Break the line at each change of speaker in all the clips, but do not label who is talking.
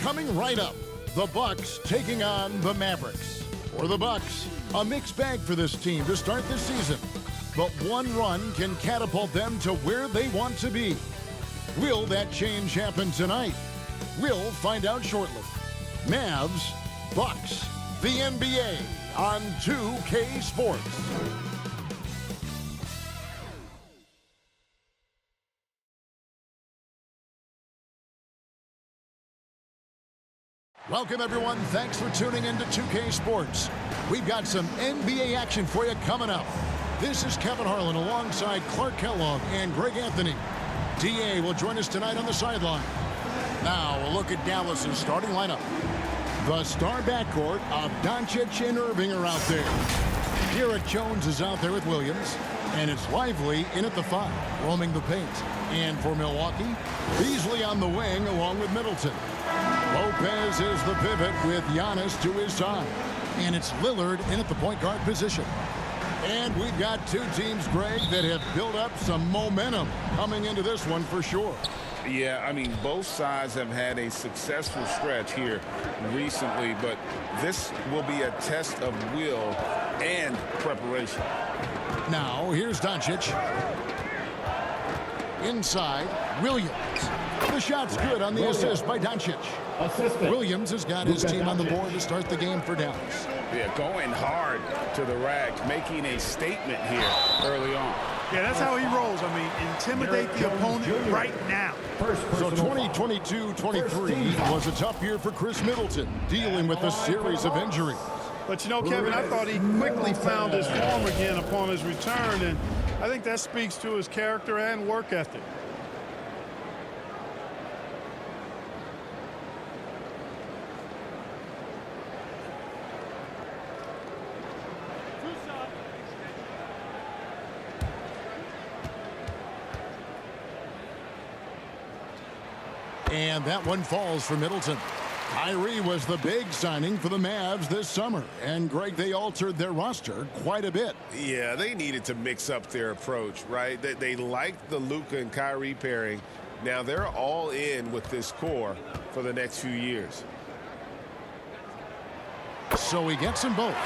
Coming right up, the Bucks taking on the Mavericks. For the Bucks, a mixed bag for this team to start the season. But one run can catapult them to where they want to be. Will that change happen tonight? We'll find out shortly. Mavs, Bucks, the NBA on 2K Sports. Welcome, everyone. Thanks for tuning in to 2K Sports. We've got some NBA action for you coming up. This is Kevin Harlan alongside Clark Kellogg and Greg Anthony. DA will join us tonight on the sideline. Now, a look at Dallas's starting lineup. The star backcourt of Doncic and Irving are out there. Derek Jones is out there with Williams, and it's Lively in at the 5, roaming the paint. And for Milwaukee, Beasley on the wing along with Middleton. Lopez is the pivot with Giannis to his side. And it's Lillard in at the point guard position. And we've got two teams, Greg, that have built up some momentum coming into this one for sure.
Yeah, I mean, both sides have had a successful stretch here recently, but this will be a test of will and preparation.
Now, here's Doncic. Inside, Williams. The shot's good on the assist by Doncic. Williams has got his team on the board to start the game for Dallas.
Yeah, going hard to the rack, making a statement here early on.
Yeah, that's how he rolls. I mean, intimidate the opponent right now.
So 2022-23 was a tough year for Chris Middleton, dealing with a series of injuries.
But, you know, Kevin, I thought he quickly found his form again upon his return, and I think that speaks to his character and work ethic.
And that one falls for Middleton. Kyrie was the big signing for the Mavs this summer. And, Greg, they altered their roster quite a bit.
Yeah, they needed to mix up their approach, right? They liked the Luka and Kyrie pairing. Now they're all in with this core for the next few years.
So he gets them both.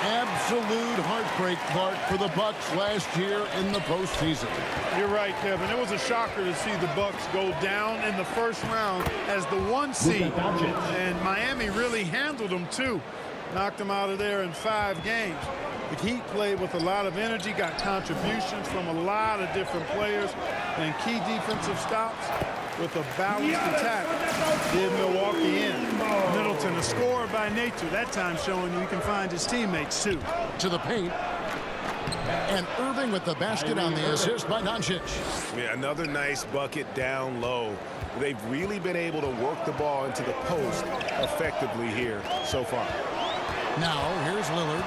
Absolute heartbreak, Clark, for the Bucks last year in the postseason.
You're right, Kevin. It was a shocker to see the Bucks go down in the first round as the 1 seed. And Miami really handled them, too. Knocked them out of there in 5 games. The Heat played with a lot of energy, got contributions from a lot of different players, and key defensive stops with a balanced attack did Milwaukee in. Middleton, a scorer by nature, that time showing you he can find his teammates, too.
To the paint. And Irving with the basket on the assist by Doncic.
Yeah, another nice bucket down low. They've really been able to work the ball into the post effectively here so far.
Now, here's Lillard.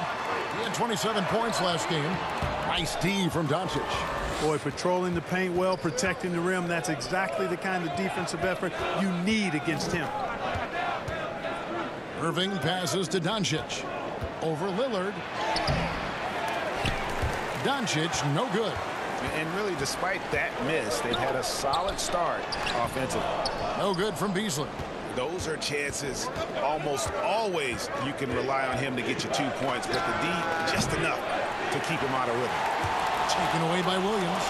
He had 27 points last game. Nice D from Doncic.
Boy, patrolling the paint well, protecting the rim, that's exactly the kind of defensive effort you need against him.
Irving passes to Doncic. Over Lillard. Doncic, no good.
And really, despite that miss, they've had a solid start offensively.
No good from Beasley.
Those are chances almost always you can rely on him to get you 2 points, but the D, just enough to keep him out of rhythm.
Taken away by Williams.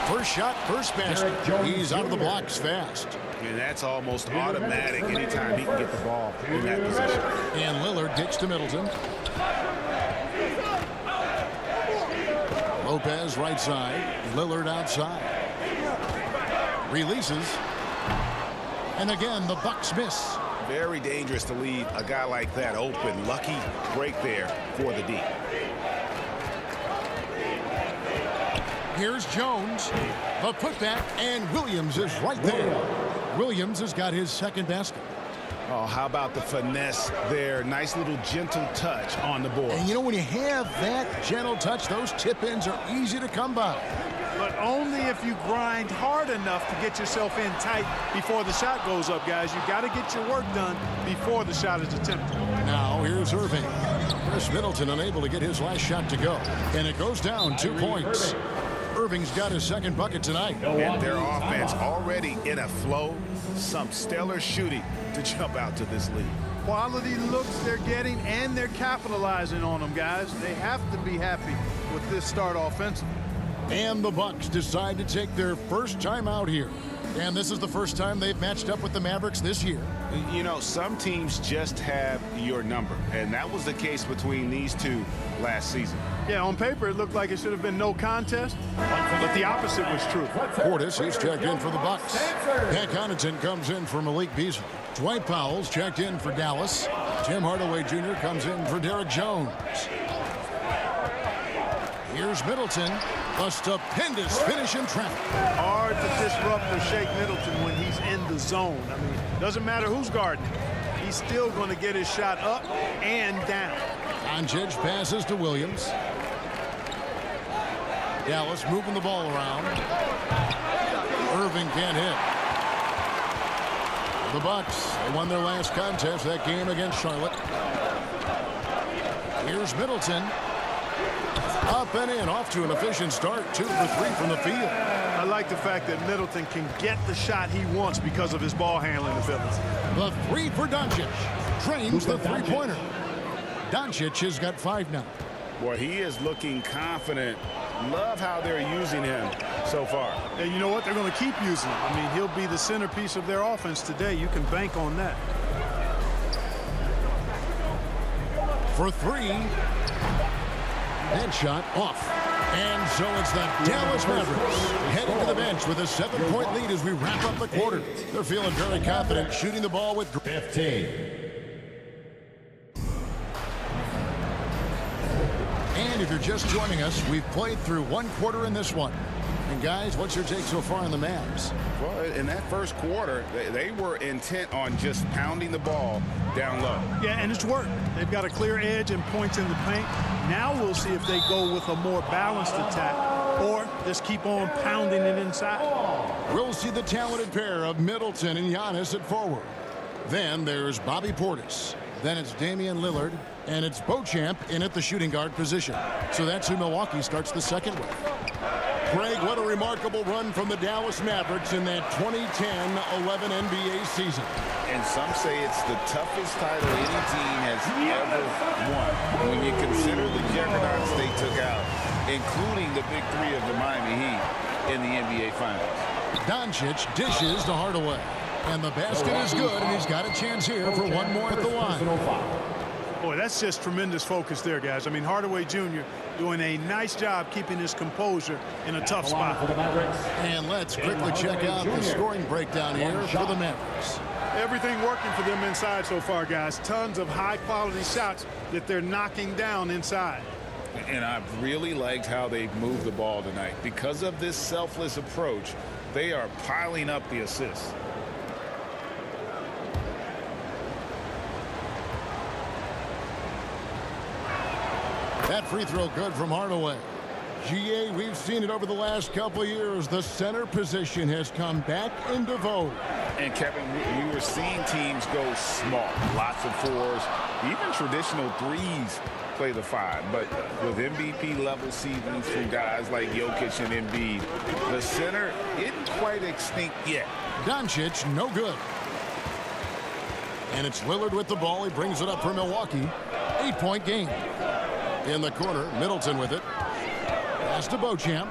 First shot, first basket. He's out of the blocks fast.
And that's almost automatic anytime he can get the ball in that position.
And Lillard gets to Middleton. Lopez right side. Lillard outside. Releases. And again, the Bucks miss.
Very dangerous to leave a guy like that open. Lucky break there for the D.
Here's Jones. The putback, and Williams is right there. Williams has got his second basket.
Oh, how about the finesse there? Nice little gentle touch on the board.
And you know, when you have that gentle touch, those tip-ins are easy to come by.
But only if you grind hard enough to get yourself in tight before the shot goes up, guys. You've got to get your work done before the shot is attempted.
Now, here's Irving. Chris Middleton unable to get his last shot to go. And it goes down 2 points. Irving's got his second bucket tonight.
And their offense already in a flow. Some stellar shooting to jump out to this lead.
Quality looks they're getting, and they're capitalizing on them, guys. They have to be happy with this start offensively.
And the Bucks decide to take their first time out here. And this is the first time they've matched up with the Mavericks this year.
You know, some teams just have your number, and that was the case between these two last season.
Yeah, on paper it looked like it should have been no contest, but the opposite was true.
Portis, he's checked in for the Bucks. Pat Connaughton comes in for Malik Beasley. Dwight Powell's checked in for Dallas. Tim Hardaway Jr. comes in for Derek Jones. Here's Middleton. A stupendous finish in traffic.
Hard to disrupt or shake Middleton when he's in the zone. I mean, doesn't matter who's guarding him. He's still going to get his shot up and down.
Doncic passes to Williams. Dallas moving the ball around. Irving can't hit. The Bucks, they won their last contest, that game against Charlotte. Here's Middleton. Up and in, off to an efficient start. 2 for 3 from the field.
I like the fact that Middleton can get the shot he wants because of his ball handling ability.
The 3 for Doncic. Drains the three-pointer. Doncic has got 5 now.
Boy, he is looking confident. Love how they're using him so far.
And you know what? They're going to keep using him. I mean, he'll be the centerpiece of their offense today. You can bank on that.
For 3. That shot off. And so it's the Dallas Mavericks heading to the bench with a 7-point lead as we wrap up the quarter. They're feeling very confident shooting the ball with
15.
And if you're just joining us, we've played through 1 quarter in this one. And guys, what's your take so far on the Mavs?
Well, in that first quarter, they were intent on just pounding the ball down low.
Yeah, and it's worked. They've got a clear edge and points in the paint. Now we'll see if they go with a more balanced attack or just keep on pounding it inside.
We'll see the talented pair of Middleton and Giannis at forward. Then there's Bobby Portis. Then it's Damian Lillard. And it's Beauchamp in at the shooting guard position. So that's who Milwaukee starts the second with. Greg, what a remarkable run from the Dallas Mavericks in that 2010-11 NBA season.
And some say it's the toughest title any team has ever won. When you consider the juggernauts they took out, including the big 3 of the Miami Heat in the NBA Finals.
Doncic dishes to Hardaway. And the basket is good, and he's got a chance here for 1 more at the line.
Boy, that's just tremendous focus there, guys. I mean, Hardaway Jr. doing a nice job keeping his composure in a tough spot.
And let's quickly check out the scoring breakdown here for the Mavericks.
Everything working for them inside so far, guys. Tons of high-quality shots that they're knocking down inside.
And I've really liked how they've moved the ball tonight. Because of this selfless approach, they are piling up the assists.
That free throw good from Hardaway. GA, we've seen it over the last couple of years. The center position has come back into vogue.
And Kevin, we were seeing teams go small. Lots of 4s, even traditional 3s play the 5. But with MVP-level seasons from guys like Jokic and Embiid, the center isn't quite extinct yet.
Doncic, no good. And it's Lillard with the ball. He brings it up for Milwaukee. 8-point game. In the corner, Middleton with it. Pass to Beauchamp.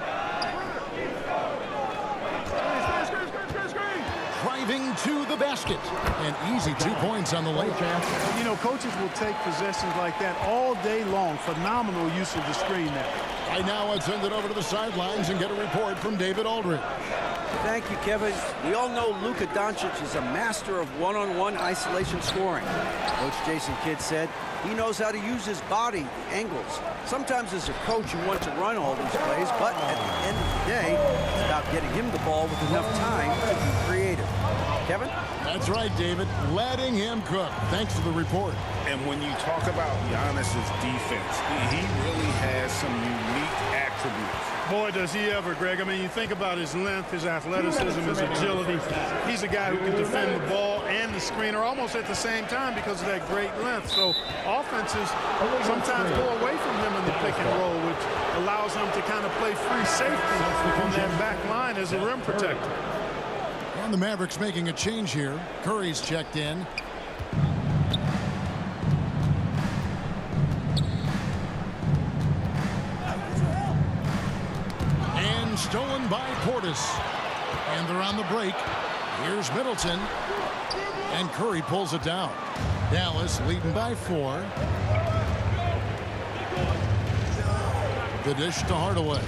Driving to the basket. An easy 2 points on the layup.
You know, coaches will take possessions like that all day long. Phenomenal use of the screen there.
Right now, let's send it over to the sidelines and get a report from David Aldridge.
Thank you, Kevin. We all know Luka Doncic is a master of one-on-one isolation scoring. Coach Jason Kidd said he knows how to use his body, angles. Sometimes as a coach, you want to run all these plays, but at the end of the day, it's about getting him the ball with enough time to be creative. Kevin?
That's right, David. Letting him cook. Thanks for the report.
And when you talk about Giannis's defense, he really has some unique attributes.
Boy, does he ever, Greg. I mean, you think about his length, his athleticism, his agility. He's a guy who can defend the ball and the screener almost at the same time because of that great length. So offenses sometimes go away from him in the pick and roll, which allows him to kind of play free safety on that back line as a rim protector.
And the Mavericks making a change here. Curry's checked in. And stolen by Portis. And they're on the break. Here's Middleton. And Curry pulls it down. Dallas leading by 4. The dish to Hardaway.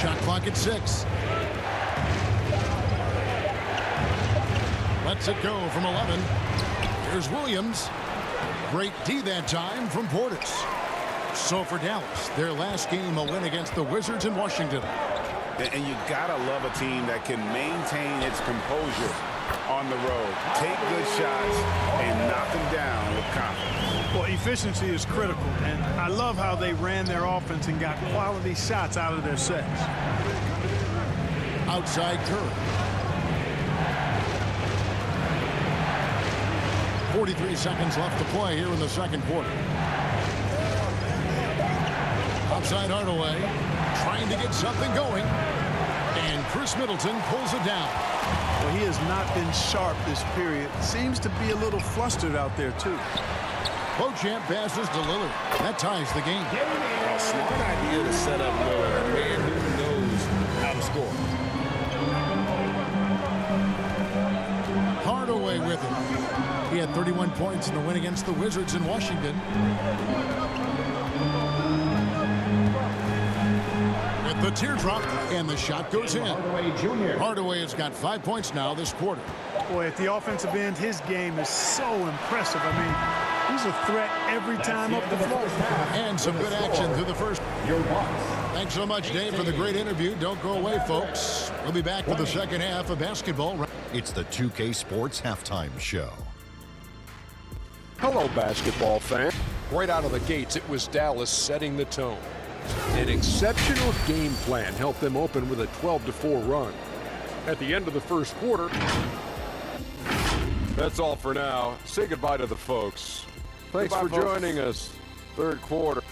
Shot clock at 6. Lets it go from 11. Here's Williams. Great D that time from Portis. So for Dallas, their last game a win against the Wizards in Washington.
And you gotta love a team that can maintain its composure on the road, take good shots, and knock them down with confidence.
Well, efficiency is critical, and I love how they ran their offense and got quality shots out of their sets.
Outside Curry. 43 seconds left to play here in the second quarter. Outside Hardaway, trying to get something going. And Chris Middleton pulls it down.
Well, he has not been sharp this period. Seems to be a little flustered out there, too.
Beauchamp passes to Lillard. That ties the game.
A smart idea to set up Lillard, a man who knows how to score.
Hardaway with him. He had 31 points in the win against the Wizards in Washington. With the teardrop, and the shot goes in. Hardaway has got 5 points now this quarter.
Boy, at the offensive end, his game is so impressive. I mean, he's a threat every time up the floor.
And some good action through the first. Thanks so much, Dave, for the great interview. Don't go away, folks. We'll be back with the second half of basketball.
It's the 2K Sports Halftime Show.
Hello, basketball fan. Right out of the gates, it was Dallas setting the tone. An exceptional game plan helped them open with a 12-4 run. At the end of the first quarter, that's all for now. Say goodbye to the folks. Thanks for joining us. Third quarter.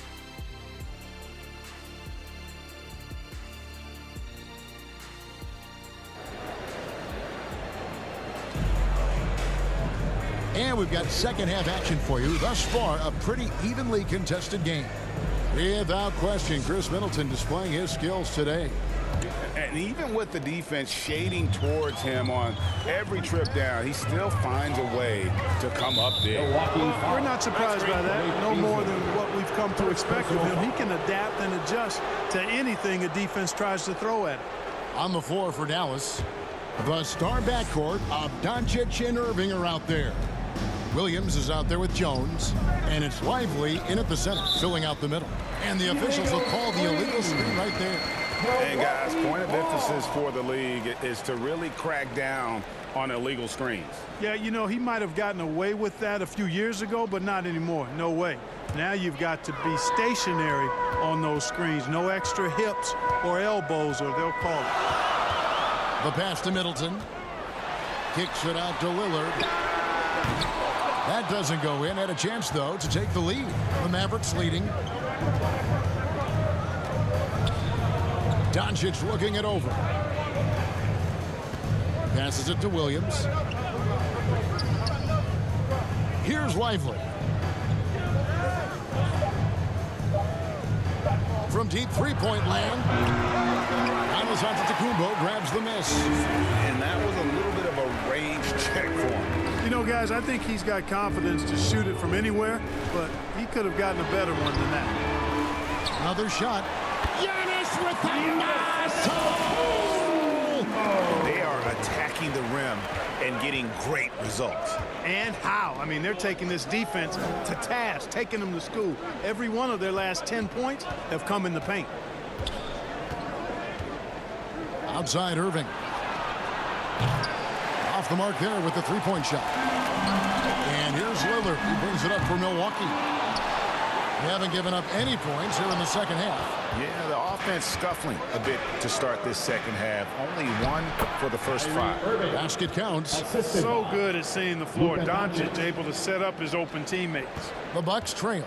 And we've got second half action for you. Thus far, a pretty evenly contested game. Without question, Chris Middleton displaying his skills today.
And even with the defense shading towards him on every trip down, he still finds a way to come up there.
We're not surprised by that. No more than what we've come to expect of him. He can adapt and adjust to anything a defense tries to throw at him.
On the floor for Dallas, the star backcourt of Doncic and Irving are out there. Williams is out there with Jones, and it's Lively in at the center, filling out the middle. And the officials will call the illegal screen right there.
And guys, point of emphasis for the league is to really crack down on illegal screens.
Yeah, you know, he might have gotten away with that a few years ago, but not anymore. No way. Now you've got to be stationary on those screens. No extra hips or elbows, or they'll call it.
The pass to Middleton. Kicks it out to Lillard. That doesn't go in. Had a chance, though, to take the lead. The Mavericks leading. Doncic looking it over. Passes it to Williams. Here's Lively. From deep three-point land. Giannis Antetokounmpo grabs the miss.
And that was a little bit of a range check for him.
You know, guys, I think he's got confidence to shoot it from anywhere, but he could have gotten a better one than that.
Another shot. Giannis with the muscle!
They are attacking the rim and getting great results.
And how? I mean, they're taking this defense to task, taking them to school. Every one of their last 10 points have come in the paint.
Outside Irving. Off the mark there with the three-point shot. And here's Lillard. He brings it up for Milwaukee. They haven't given up any points here in the second half.
Yeah, the offense scuffling a bit to start this second half. Only one for the first 5.
Basket counts.
So good at seeing the floor. Doncic able to set up his open teammates.
The Bucks trail.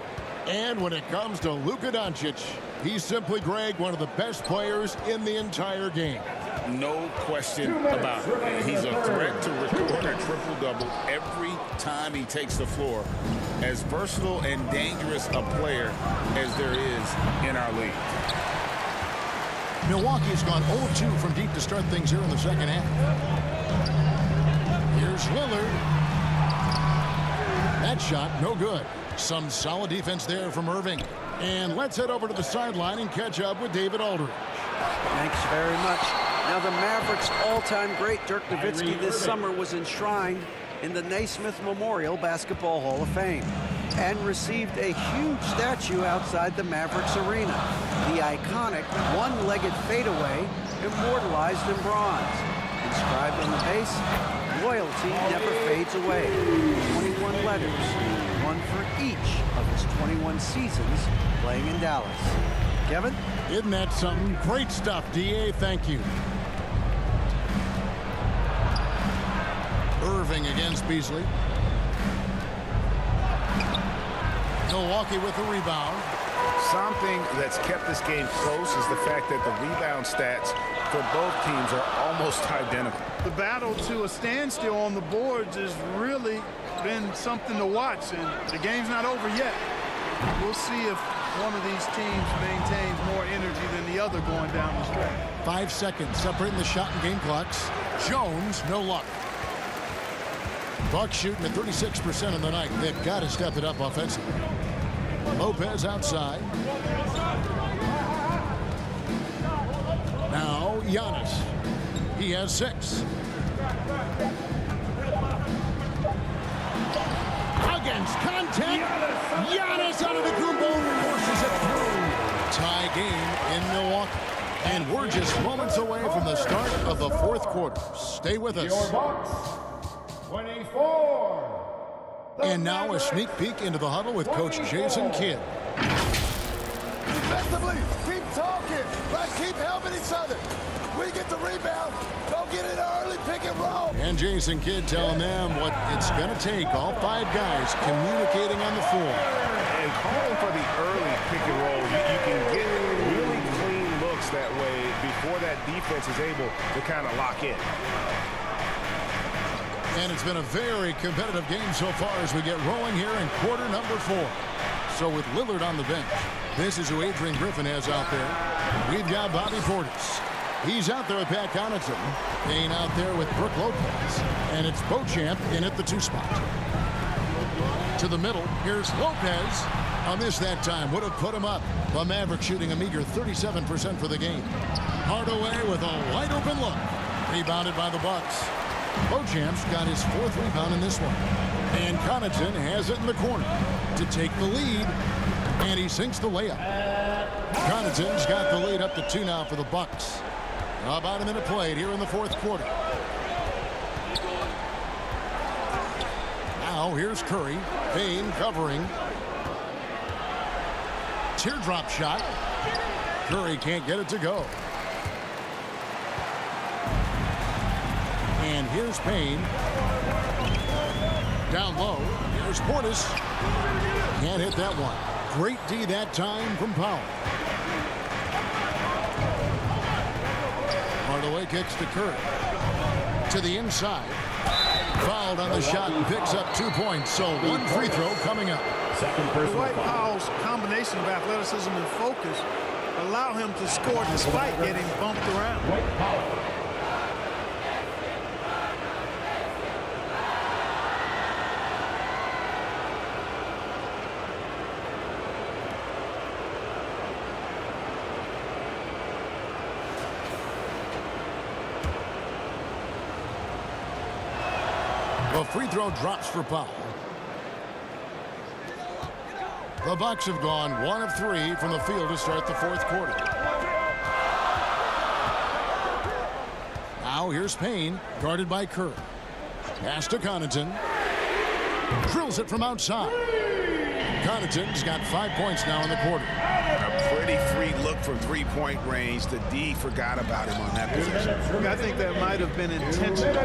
And when it comes to Luka Doncic, he's simply, Greg, one of the best players in the entire game.
No question about it. He's a threat to record a triple-double every time he takes the floor. As versatile and dangerous a player as there is in our league.
Milwaukee's gone 0-2 from deep to start things here in the second half. Here's Lillard. That shot, no good. Some solid defense there from Irving. And let's head over to the sideline and catch up with David Aldridge.
Thanks very much. Now the Mavericks' all-time great Dirk Nowitzki this summer was enshrined in the Naismith Memorial Basketball Hall of Fame and received a huge statue outside the Mavericks arena. The iconic one-legged fadeaway immortalized in bronze. Inscribed on the base, loyalty never fades away. 21 letters, one for each of his 21 seasons playing in Dallas. Kevin?
Isn't that something? Great stuff, D.A. Thank you. Irving against Beasley. Milwaukee with the rebound.
Something that's kept this game close is the fact that the rebound stats for both teams are almost identical.
The battle to a standstill on the boards has really been something to watch, and the game's not over yet. We'll see if one of these teams maintains more energy than the other going down the stretch.
5 seconds separating the shot and game clocks. Jones, no luck. Bucks shooting at 36% of the night. They've got to step it up offensively. Lopez outside. Now Giannis. He has 6. Against contact. Giannis out of the Kumbo forces it through. Tie game in Milwaukee. And we're just moments away from the start of the fourth quarter. Stay with us.
24.
And now a sneak peek into the huddle with Coach Jason Kidd.
Defensively, keep talking. Let's keep helping each other. We get the rebound. Don't get it early, pick and roll.
And Jason Kidd telling them what it's going to take. All 5 guys communicating on the floor.
And calling for the early pick and roll, you can get really clean looks that way before that defense is able to kind of lock in.
And it's been a very competitive game so far as we get rolling here in quarter number 4. So with Lillard on the bench, this is who Adrian Griffin has out there. We've got Bobby Portis. He's out there with Pat Connaughton. Payne out there with Brook Lopez. And it's Beauchamp in at the 2 spot. To the middle, here's Lopez. A miss that time would have put him up. The Mavericks shooting a meager 37% for the game. Hardaway with a wide open look. Rebounded by the Bucks. Beauchamp's got his 4th rebound in this one. And Connaughton has it in the corner to take the lead. And he sinks the layup. Connaughton's got the lead up to 2 now for the Bucks. About a minute played here in the 4th quarter. Now here's Curry. Payne covering. Teardrop shot. Curry can't get it to go. And here's Payne. Down low. Here's Portis. Can't hit that one. Great D that time from Powell. Hardaway kicks to Curry. To the inside. Fouled on the shot and picks up 2 points. So 1 free throw coming up.
Dwight Powell's combination of athleticism and focus allow him to score despite getting bumped around.
The free throw drops for Powell. The Bucks have gone 1 of 3 from the field to start the 4th quarter. Now here's Payne, guarded by Kerr. Pass to Connaughton. Drills it from outside. Connaughton's got 5 points now in the quarter.
A pretty free look from three-point range. The D forgot about him on that possession.
I think that might have been intentional.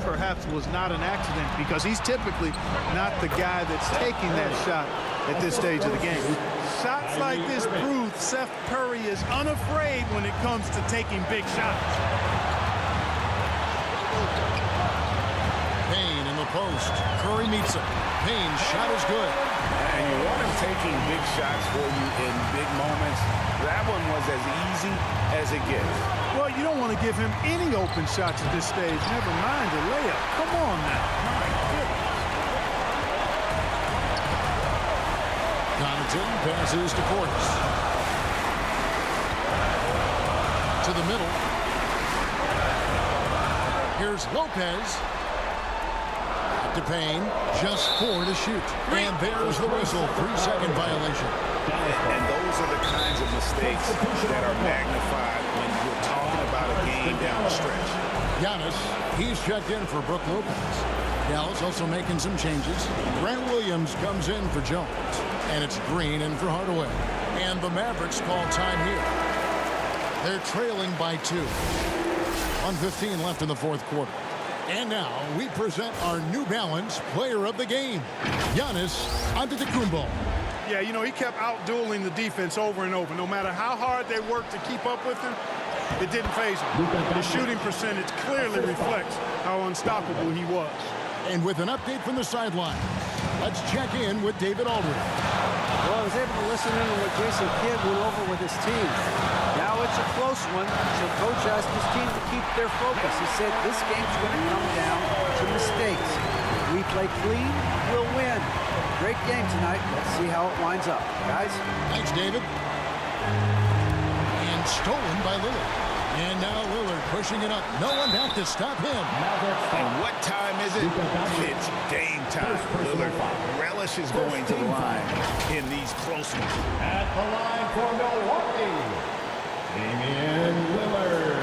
Perhaps was not an accident because he's typically not the guy that's taking that shot at this stage of the game. Shots like this prove Seth Curry is unafraid when it comes to taking big shots.
Payne in the post. Curry meets him. Payne's shot is good.
And you want him taking big shots for you in big moments. That one was as easy as it gets.
Well, you don't want to give him any open shots at this stage. Never mind a layup. Come on now. My goodness.
Connaughton passes to Portis. To the middle. Here's Lopez. To Payne, just 4 to shoot. And there's the whistle, 3-second violation.
And those are the kinds of mistakes that are magnified when you're talking about a game down the stretch.
Giannis, he's checked in for Brook Lopez. Dallas also making some changes. Grant Williams comes in for Jones. And it's Green in for Hardaway. And the Mavericks call time here. They're trailing by 2. 1:15 left in the fourth quarter. And now we present our New Balance player of the game, Giannis Antetokounmpo.
Yeah, you know, he kept out-dueling the defense over and over. No matter how hard they worked to keep up with him, it didn't faze him. The shooting percentage clearly reflects how unstoppable he was.
And with an update from the sideline, let's check in with David Aldridge.
Well, I was able to listen in on what Jason Kidd went over with his team. Now it's a close one, so Coach asked his team to keep their focus. He said this game's going to come down to mistakes. If we play clean, we'll win. Great game tonight. Let's see how it winds up. Guys?
Thanks, David. And stolen by Lillard. And now Lillard pushing it up. No one back to stop him.
And what time is it? It's game time. Lillard relishes going to the line in these close ones.
At the line for Milwaukee, Damian Lillard.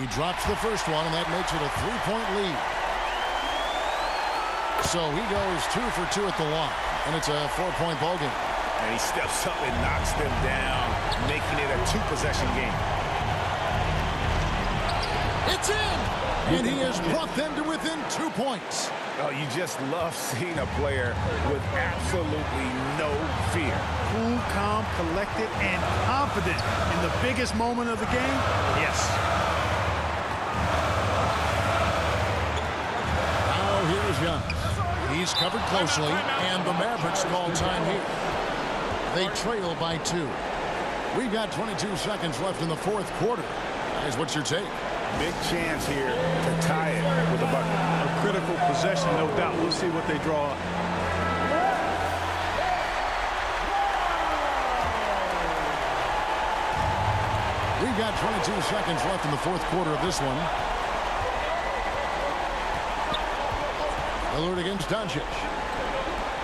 He drops the first one, and that makes it a 3-point lead. So he goes 2 for 2 at the line, and it's a 4-point ball game.
And he steps up and knocks them down, making it a 2-possession game.
It's in! And he has brought them to within 2 points.
Oh, you just love seeing a player with absolutely no fear.
Cool, calm, collected, and confident in the biggest moment of the game? Yes.
Now here's Giannis. He's covered closely, and the Mavericks call time here. They trail by 2. We've got 22 seconds left in the fourth quarter. Guys, what's your take?
Big chance here to tie it with a bucket.
A critical possession, no doubt. We'll see what they draw up.
We've got 22 seconds left in the fourth quarter of this one. Lillard against Doncic.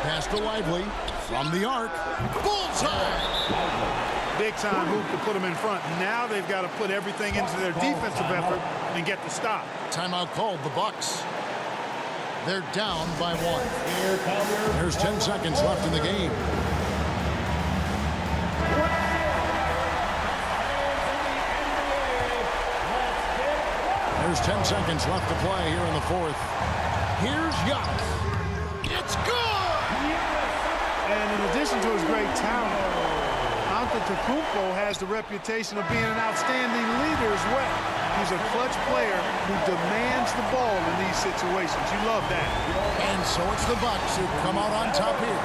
Pass to Lively. From the arc. Bullseye!
Big-time hoop to put them in front. Now they've got to put everything into their defensive effort and get the stop.
Timeout called, the Bucks. They're down by 1. There's 10 seconds left in the game. There's 10 seconds left to play here in the fourth. Here's Giannis. It's good!
And in addition to his great talent, Antetokounmpo has the reputation of being an outstanding leader as well. He's a clutch player who demands the ball in these situations. You love that.
And so it's the Bucks who come out on top here.